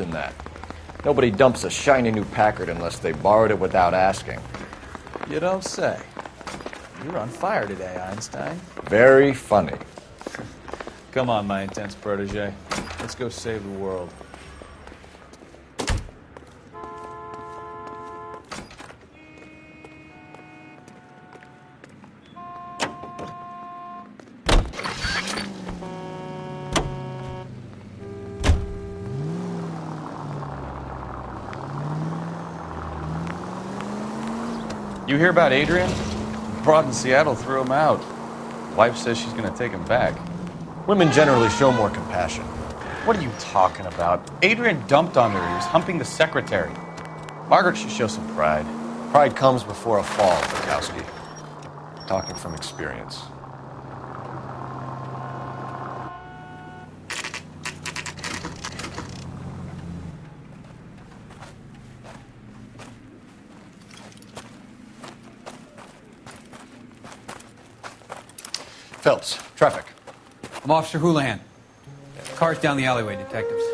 in that. Nobody dumps a shiny new Packard unless they borrowed it without asking. You don't say. You're on fire today, Einstein. Very funny. Come on, my intense protege. Let's go save the world. You hear about Adrian? Broad in Seattle threw him out. Wife says she's gonna take him back. Women generally show more compassion. What are you talking about? Adrian dumped on her. He was humping the secretary. Margaret should show some pride. Pride comes before a fall, Bukowski. Talking from experience. Phelps, traffic. I'm Officer Houlihan. Car's down the alleyway, detectives.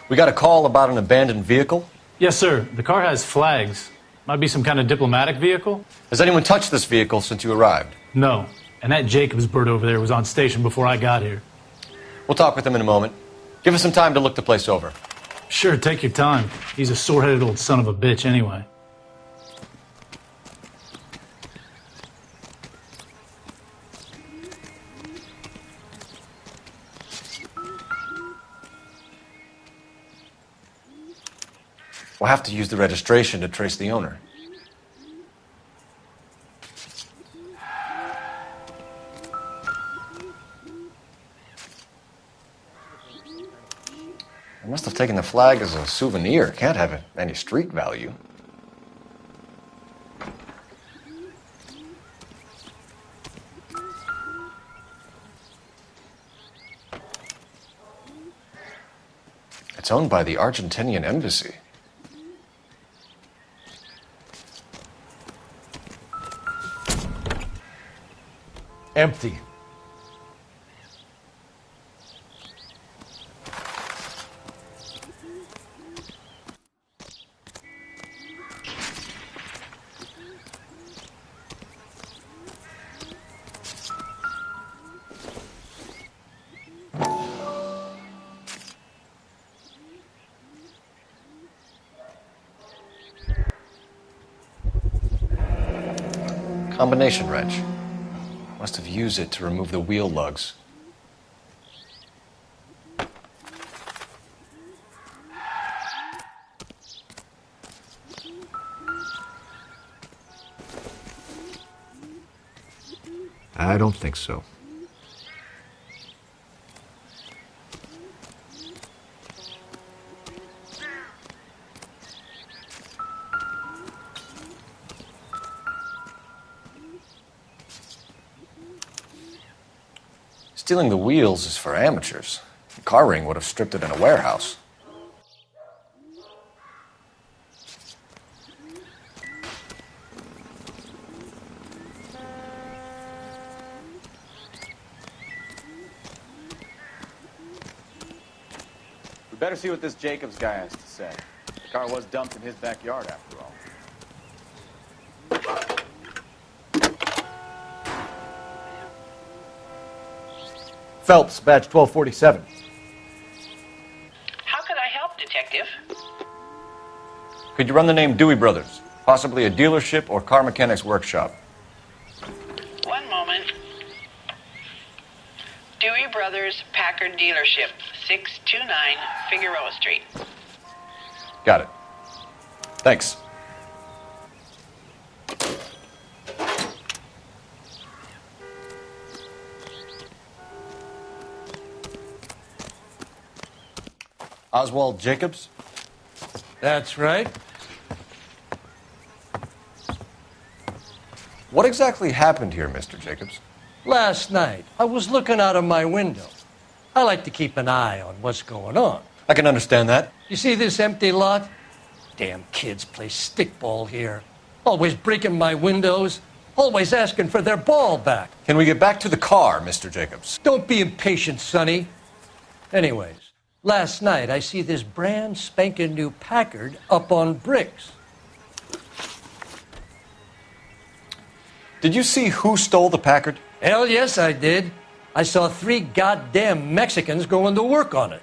We got a call about an abandoned vehicle. Yes, sir. The car has flags. Might be some kind of diplomatic vehicle. Has anyone touched this vehicle since you arrived? No. And that Jacobs bird over there was on station before I got here. We'll talk with him in a moment. Give us some time to look the place over. Sure, take your time. He's a sore-headed old son of a bitch anyway. We'll have to use the registration to trace the owner. I must have taken the flag as a souvenir. Can't have any street value. It's owned by the Argentinian embassy. Empty. Combination wrench. Must have used it to remove the wheel lugs. I don't think so. Stealing the wheels is for amateurs. The car ring would have stripped it in a warehouse. We better see what this Jacobs guy has to say. The car was dumped in his backyard, after all. Phelps, badge 1247. How can I help, Detective? Could you run the name Dewey Brothers? Possibly a dealership or car mechanics workshop. One moment. Dewey Brothers Packard Dealership, 629 Figueroa Street. Got it. Thanks. Oswald Jacobs? That's right. What exactly happened here, Mr. Jacobs? Last night, I was looking out of my window. I like to keep an eye on what's going on. I can understand that. You see this empty lot? Damn kids play stickball here. Always breaking my windows. Always asking for their ball back. Can we get back to the car, Mr. Jacobs? Don't be impatient, Sonny. Anyways, last night I see this brand spanking new Packard up on bricks. Did you see who stole the Packard? Hell yes, I did. I saw 3 goddamn Mexicans going to work on it.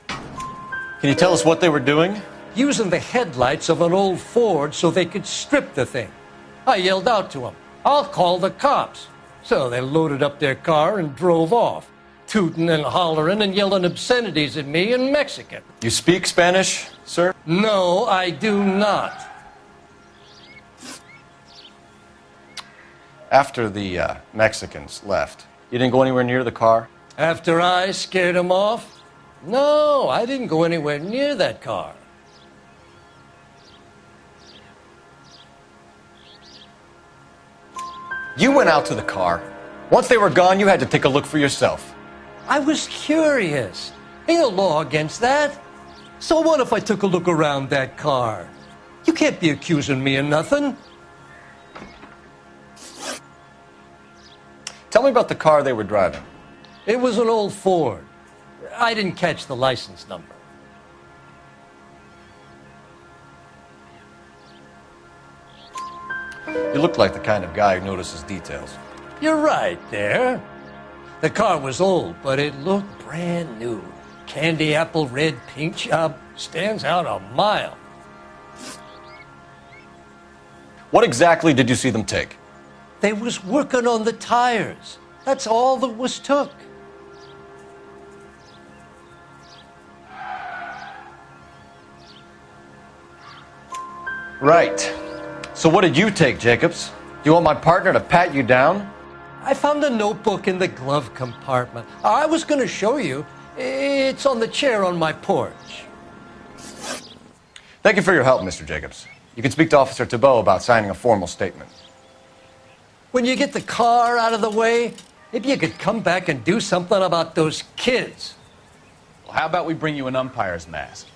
Can you tell us what they were doing? Using the headlights of an old Ford so they could strip the thing. I yelled out to them, "I'll call the cops." So they loaded up their car and drove off, tooting and hollering and yelling obscenities at me in Mexican. You speak Spanish, sir? No, I do not. After the Mexicans left, you didn't go anywhere near the car? After I scared them off? No, I didn't go anywhere near that car. You went out to the car. Once they were gone, you had to take a look for yourself. I was curious. Ain't no law against that. So what if I took a look around that car? You can't be accusing me of nothing. Tell me about the car they were driving. It was an old Ford. I didn't catch the license number. You look like the kind of guy who notices details. You're right there. The car was old, but it looked brand new. Candy apple red paint job stands out a mile. What exactly did you see them take? They was working on the tires. That's all that was took. Right. So what did you take, Jacobs? Do you want my partner to pat you down? I found a notebook in the glove compartment. I was going to show you. It's on the chair on my porch. Thank you for your help, Mr. Jacobs. You can speak to Officer Thibault about signing a formal statement. When you get the car out of the way, maybe you could come back and do something about those kids. Well, how about we bring you an umpire's mask?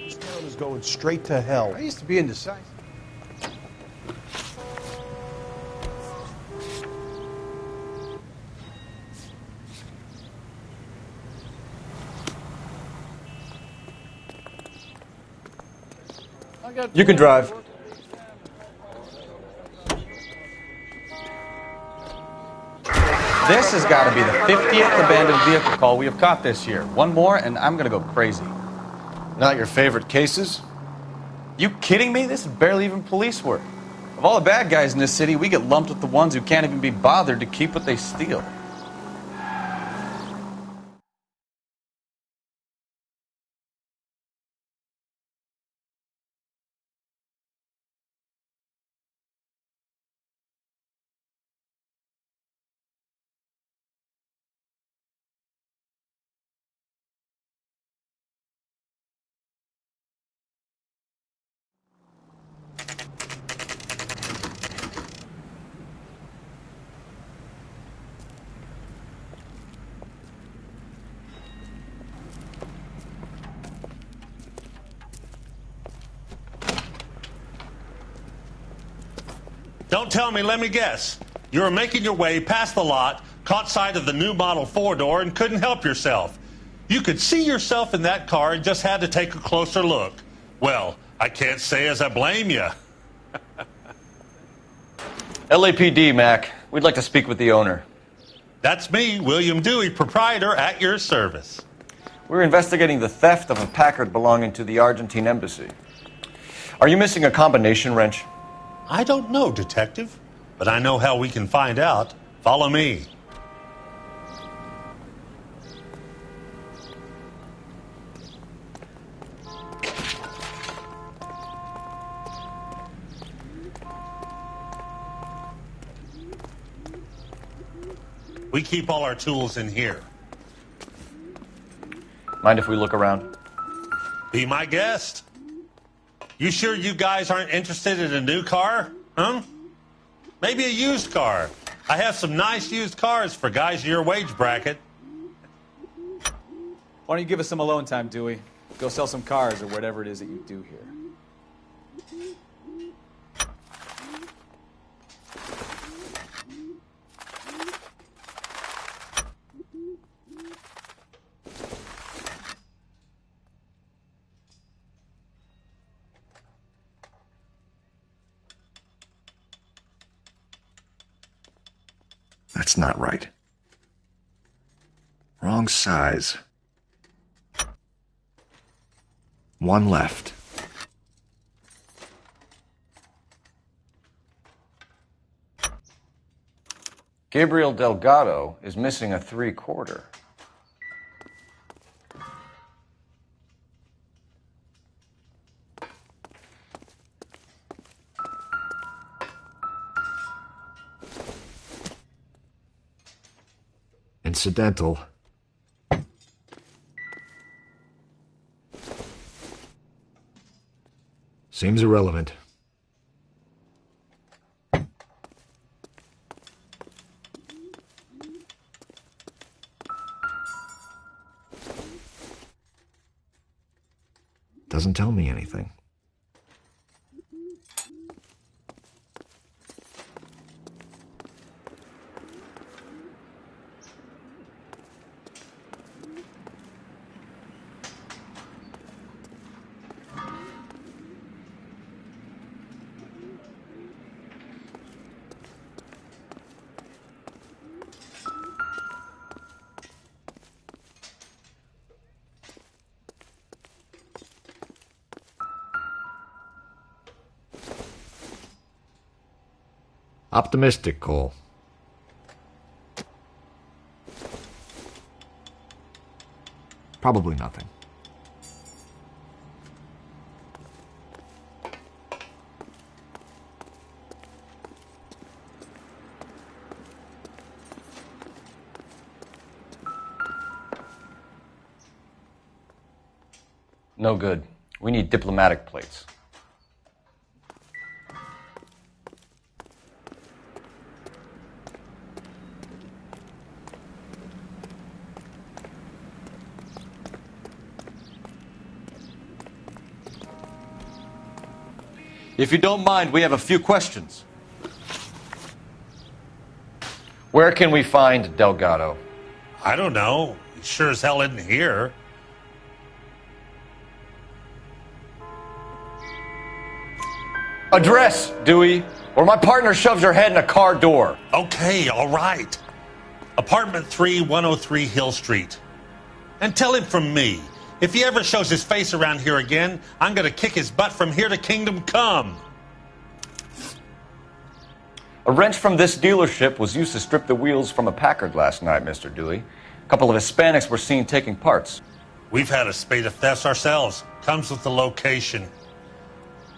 This town is going straight to hell. I used to be indecisive. You can drive. This has got to be the 50th abandoned vehicle call we have caught this year. One more, and I'm going to go crazy. Not your favorite cases? You kidding me? This is barely even police work. Of all the bad guys in this city, we get lumped with the ones who can't even be bothered to keep what they steal. Don't tell me, let me guess. You were making your way past the lot, caught sight of the new model 4-door, and couldn't help yourself. You could see yourself in that car and just had to take a closer look. Well, I can't say as I blame you. LAPD, Mac. We'd like to speak with the owner. That's me, William Dewey, proprietor, at your service. We're investigating the theft of a Packard belonging to the Argentine embassy. Are you missing a combination wrench? I don't know, Detective, but I know how we can find out. Follow me. We keep all our tools in here. Mind if we look around? Be my guest. You sure you guys aren't interested in a new car? Huh? Maybe a used car. I have some nice used cars for guys your wage bracket. Why don't you give us some alone time, Dewey? Go sell some cars or whatever it is that you do here. That's not right. Wrong size. One left. Gabriel Delgado is missing a 3/4. Incidental. Seems irrelevant. Doesn't tell me anything. Optimistic, Cole. Probably nothing. No good. We need diplomatic plates. If you don't mind, we have a few questions. Where can we find Delgado? I don't know. He sure as hell isn't here. Address, Dewey, or my partner shoves her head in a car door. Okay, all right. Apartment 3, 103 Hill Street. And tell him from me, if he ever shows his face around here again, I'm going to kick his butt from here to kingdom come. A wrench from this dealership was used to strip the wheels from a Packard last night, Mr. Dewey. A couple of Hispanics were seen taking parts. We've had a spate of thefts ourselves. Comes with the location.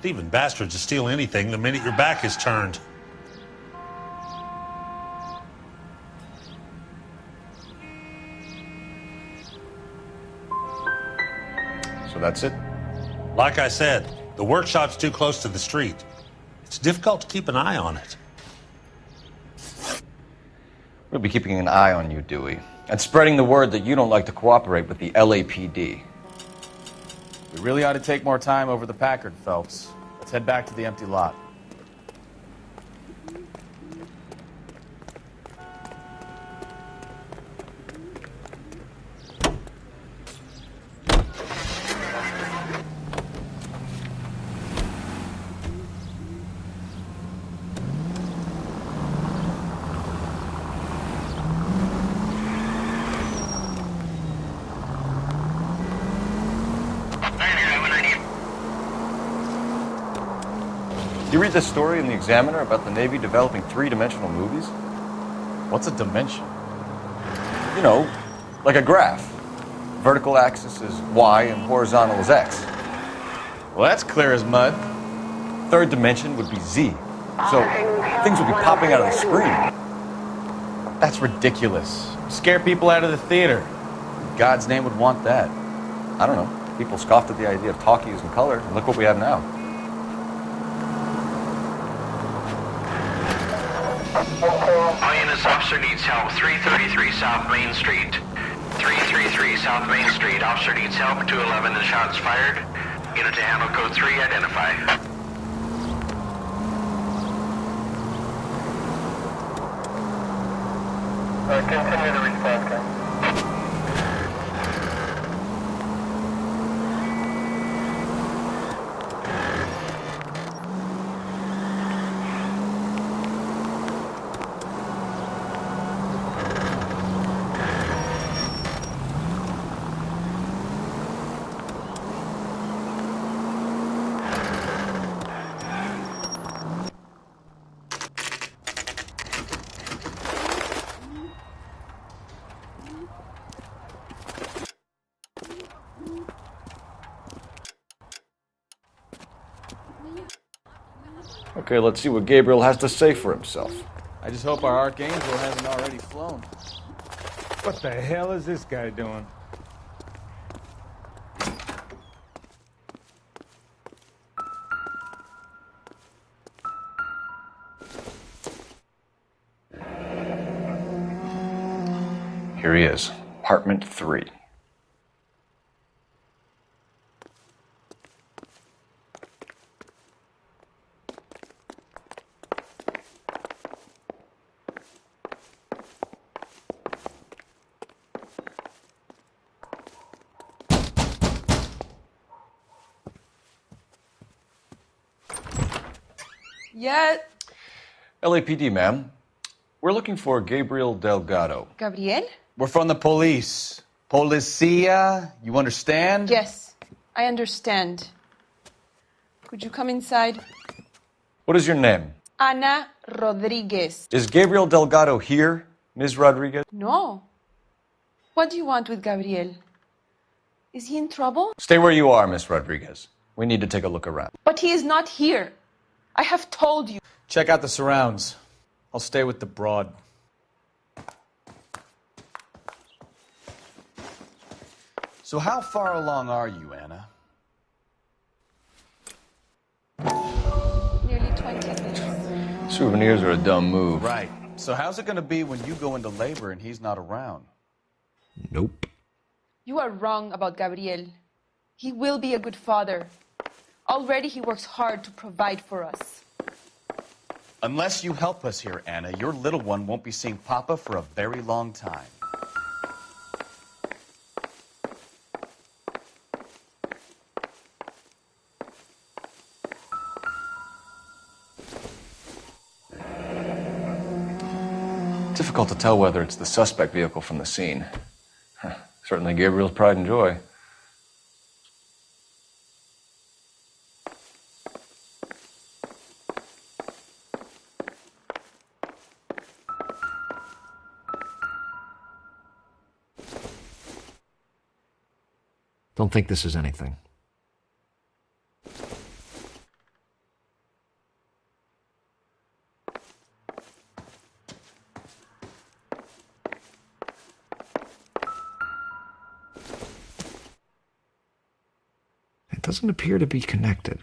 Thieving bastards to steal anything the minute your back is turned. So that's it? Like I said, the workshop's too close to the street. It's difficult to keep an eye on it. We'll be keeping an eye on you, Dewey, and spreading the word that you don't like to cooperate with the LAPD. We really ought to take more time over the Packard, Phelps. Let's head back to the empty lot. You read this story in the Examiner about the Navy developing three-dimensional movies? What's a dimension? You know, like a graph. Vertical axis is Y and horizontal is X. Well, that's clear as mud. Third dimension would be Z. So things would be popping out of the screen. That's ridiculous. Scare people out of the theater. In God's name would want that. I don't know. People scoffed at the idea of talkies in color, and look what we have now. All units, officer needs help. 333 South Main Street. 333 South Main Street. Officer needs help. 211 and shots fired. Unit to handle code 3, identify. Continue the response, guys. Okay, let's see what Gabriel has to say for himself. I just hope our Archangel hasn't already flown. What the hell is this guy doing? Here he is, apartment 3. Yeah. LAPD, ma'am. We're looking for Gabriel Delgado. Gabriel? We're from the police. Policia, you understand? Yes, I understand. Could you come inside? What is your name? Ana Rodriguez. Is Gabriel Delgado here, Ms. Rodriguez? No. What do you want with Gabriel? Is he in trouble? Stay where you are, Ms. Rodriguez. We need to take a look around. But he is not here. I have told you. Check out the surrounds. I'll stay with the broad. So how far along are you, Anna? Nearly 20 minutes. Souvenirs are a dumb move. Right. So how's it going to be when you go into labor and he's not around? Nope. You are wrong about Gabriel. He will be a good father. Already he works hard to provide for us. Unless you help us here, Anna, your little one won't be seeing Papa for a very long time. Difficult to tell whether it's the suspect vehicle from the scene. Certainly Gabriel's pride and joy. Don't think this is anything. It doesn't appear to be connected.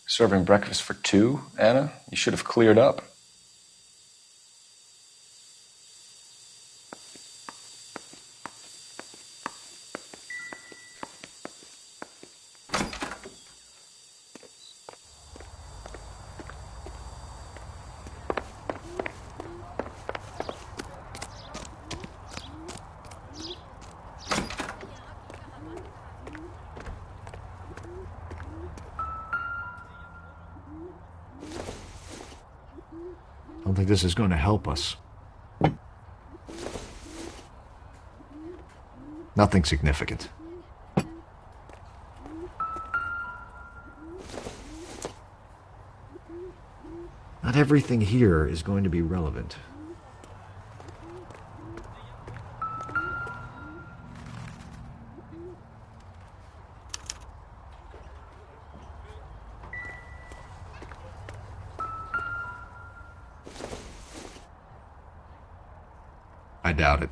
Serving breakfast for 2, Anna? You should have cleared up. I don't think this is going to help us. Nothing significant. Not everything here is going to be relevant. I doubt it.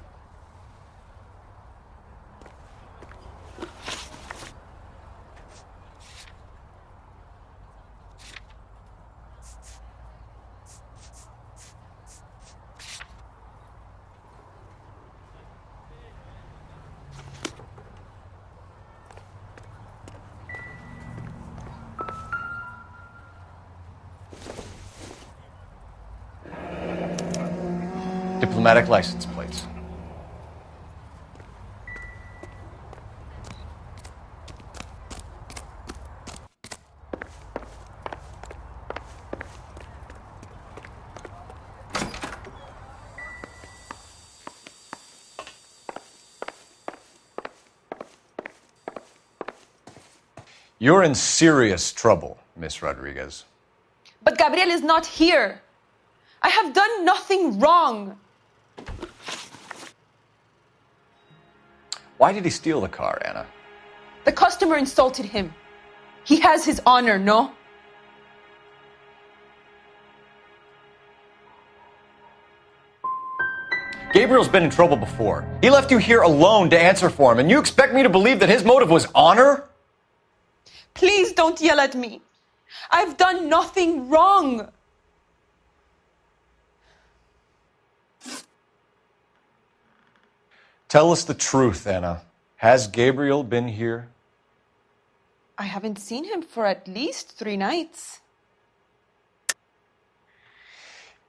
Diplomatic license plates. You're in serious trouble, Miss Rodriguez. But Gabriel is not here. I have done nothing wrong. Why did he steal the car, Anna? The customer insulted him. He has his honor, no? Gabriel's been in trouble before. He left you here alone to answer for him, and you expect me to believe that his motive was honor? Please don't yell at me. I've done nothing wrong. Tell us the truth, Anna. Has Gabriel been here? I haven't seen him for at least 3 nights.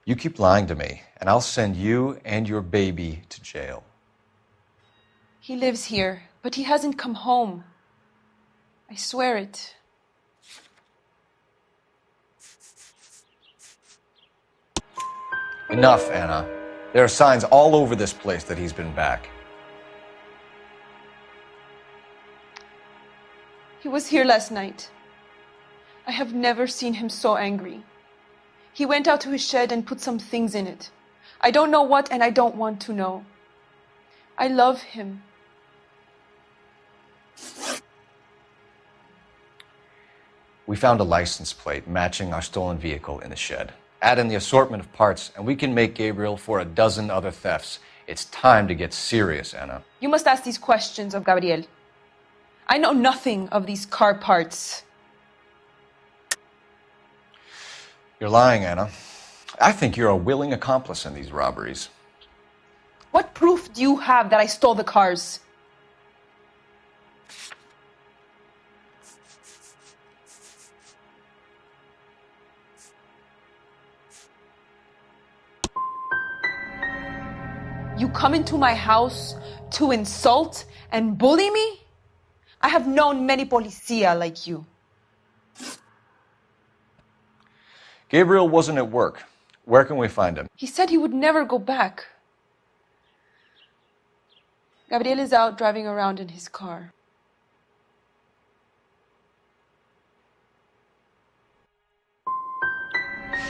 You keep lying to me, and I'll send you and your baby to jail. He lives here, but he hasn't come home. I swear it. Enough, Anna. There are signs all over this place that he's been back. He was here last night. I have never seen him so angry. He went out to his shed and put some things in it. I don't know what, and I don't want to know. I love him. We found a license plate matching our stolen vehicle in the shed. Add in the assortment of parts, and we can make Gabriel for a dozen other thefts. It's time to get serious, Anna. You must ask these questions of Gabriel. I know nothing of these car parts. You're lying, Anna. I think you're a willing accomplice in these robberies. What proof do you have that I stole the cars? You come into my house to insult and bully me? I have known many policia like you. Gabriel wasn't at work. Where can we find him? He said he would never go back. Gabriel is out driving around in his car.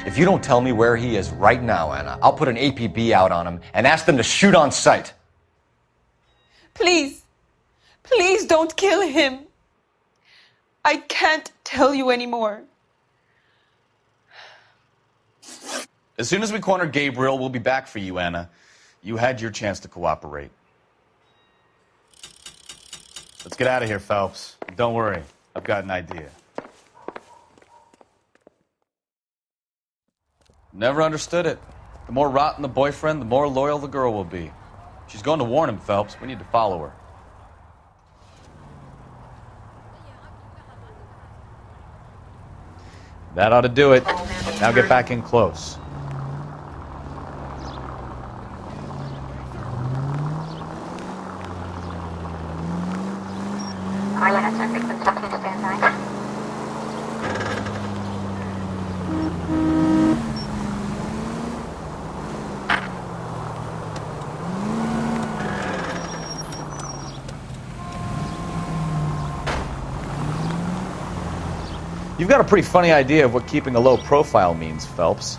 If you don't tell me where he is right now, Anna, I'll put an APB out on him and ask them to shoot on sight. Please, please don't kill him. I can't tell you anymore. As soon as we corner Gabriel, we'll be back for you, Anna. You had your chance to cooperate. Let's get out of here, Phelps. Don't worry, I've got an idea. Never understood it. The more rotten the boyfriend, the more loyal the girl will be. She's going to warn him, Phelps. We need to follow her. That ought to do it. Now get back in close. You've got a pretty funny idea of what keeping a low profile means, Phelps.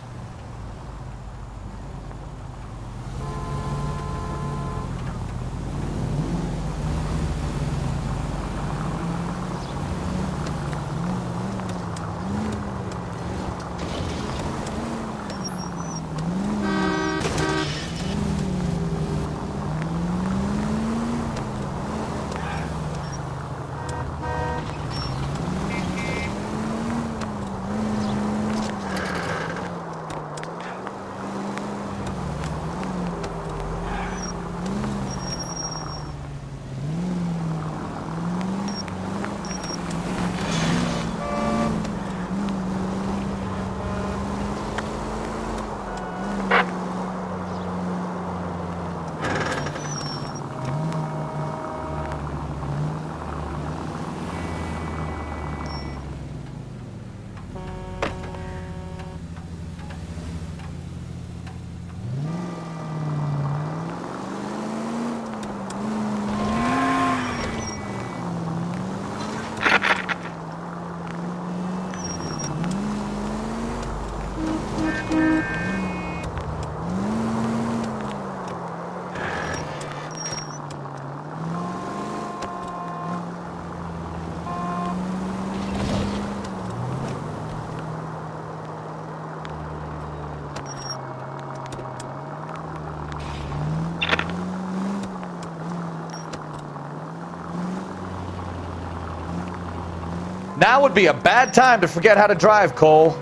Now would be a bad time to forget how to drive, Cole.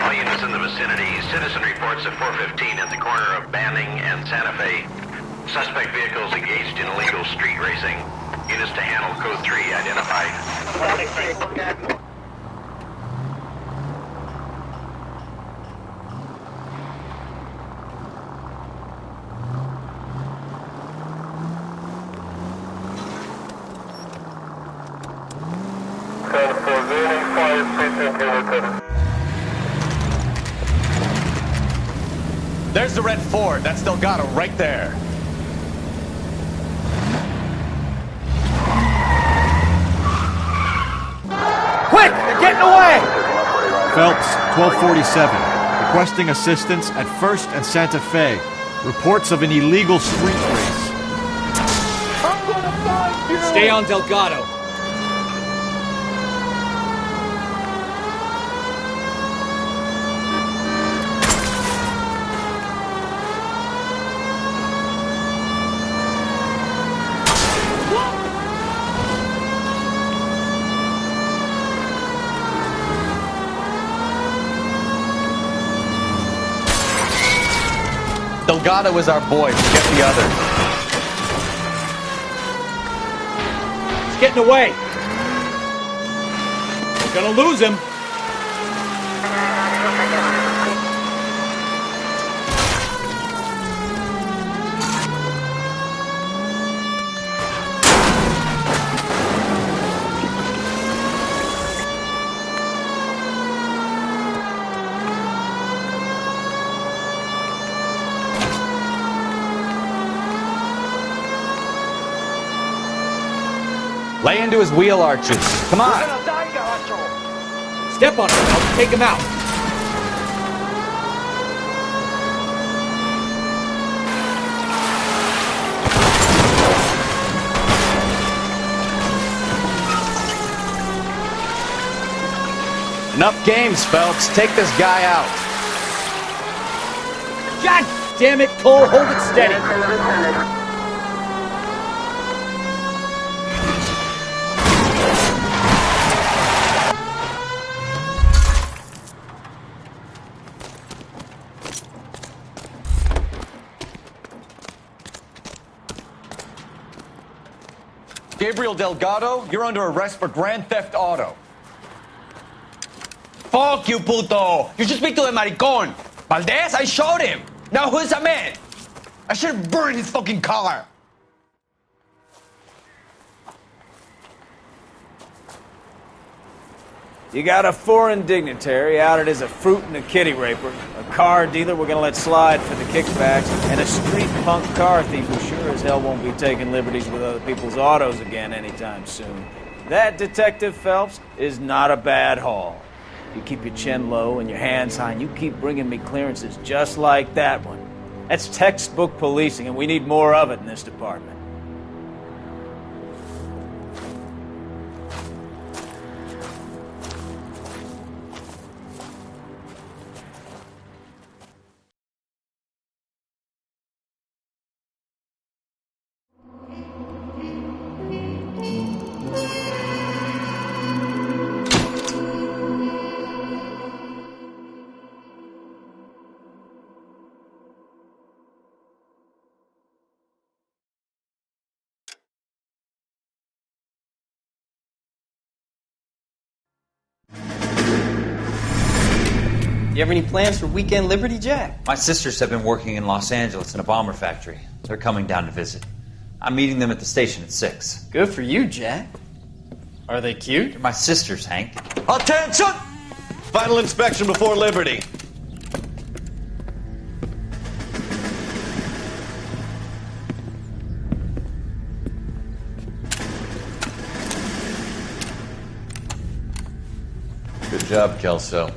All units in the vicinity, citizen reports at 415 at the corner of Banning and Santa Fe. Suspect vehicles engaged in illegal street racing. Units to handle code 3 identified. There's the red Ford. That's Delgado right there. Quick! They're getting away! Phelps, 1247. Requesting assistance at 1st and Santa Fe. Reports of an illegal street race. I'm gonna find you! Stay on Delgado. Delgado is our boy. Forget the other. He's getting away. We're gonna lose him. Lay into his wheel arches. Come on. Step on him, Phelps. Take him out. Enough games, Phelps. Take this guy out. God damn it, Cole. Hold it steady. Gabriel Delgado, you're under arrest for grand theft auto. Fuck you, puto! You should speak to the maricón. Valdez, I showed him. Now who's a man? I should have burned his fucking car. You got a foreign dignitary outed as a fruit and a kitty raper, a car dealer we're gonna let slide for the kickbacks, and a street punk car thief who sure as hell won't be taking liberties with other people's autos again anytime soon. That, Detective Phelps, is not a bad haul. You keep your chin low and your hands high, and you keep bringing me clearances just like that one. That's textbook policing, and we need more of it in this department. You have any plans for Weekend Liberty, Jack? My sisters have been working in Los Angeles in a bomber factory. They're coming down to visit. I'm meeting them at the station at 6. Good for you, Jack. Are they cute? They're my sisters, Hank. Attention! Final inspection before Liberty. Good job, Kelso.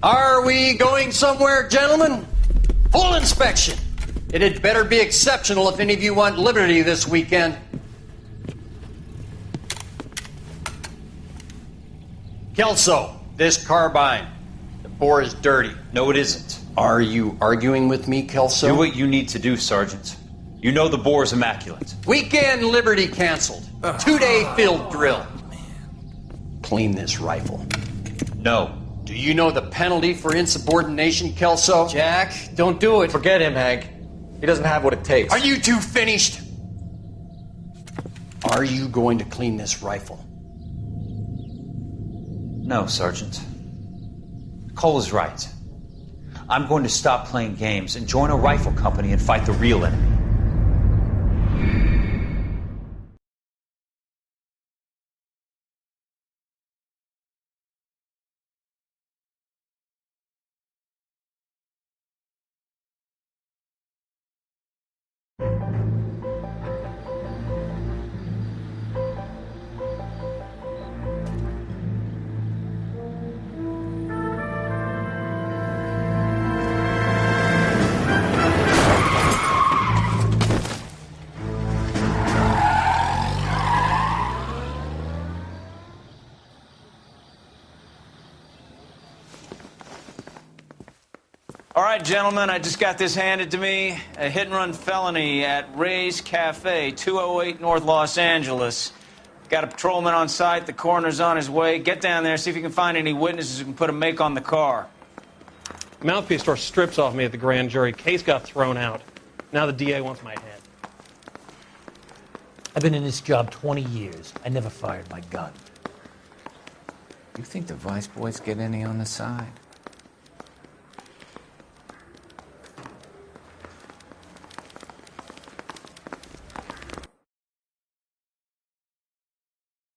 Are we going somewhere, gentlemen? Full inspection. It had better be exceptional if any of you want liberty this weekend. Kelso, this carbine. The bore is dirty. No, it isn't. Are you arguing with me, Kelso? Do what you need to do, Sergeant. You know the bore is immaculate. Weekend liberty canceled. 2-day field drill. Clean this rifle. No. Do you know the penalty for insubordination, Kelso? Jack, don't do it. Forget him, Hank. He doesn't have what it takes. Are you two finished? Are you going to clean this rifle? No, Sergeant. Cole is right. I'm going to stop playing games and join a rifle company and fight the real enemy. All right, gentlemen, I just got this handed to me. A hit-and-run felony at Ray's Cafe, 208 North Los Angeles. Got a patrolman on site. The coroner's on his way. Get down there, see if you can find any witnesses who can put a make on the car. Mouthpiece tore strips off me at the grand jury. Case got thrown out. Now the DA wants my head. I've been in this job 20 years. I never fired my gun. You think the vice boys get any on the side?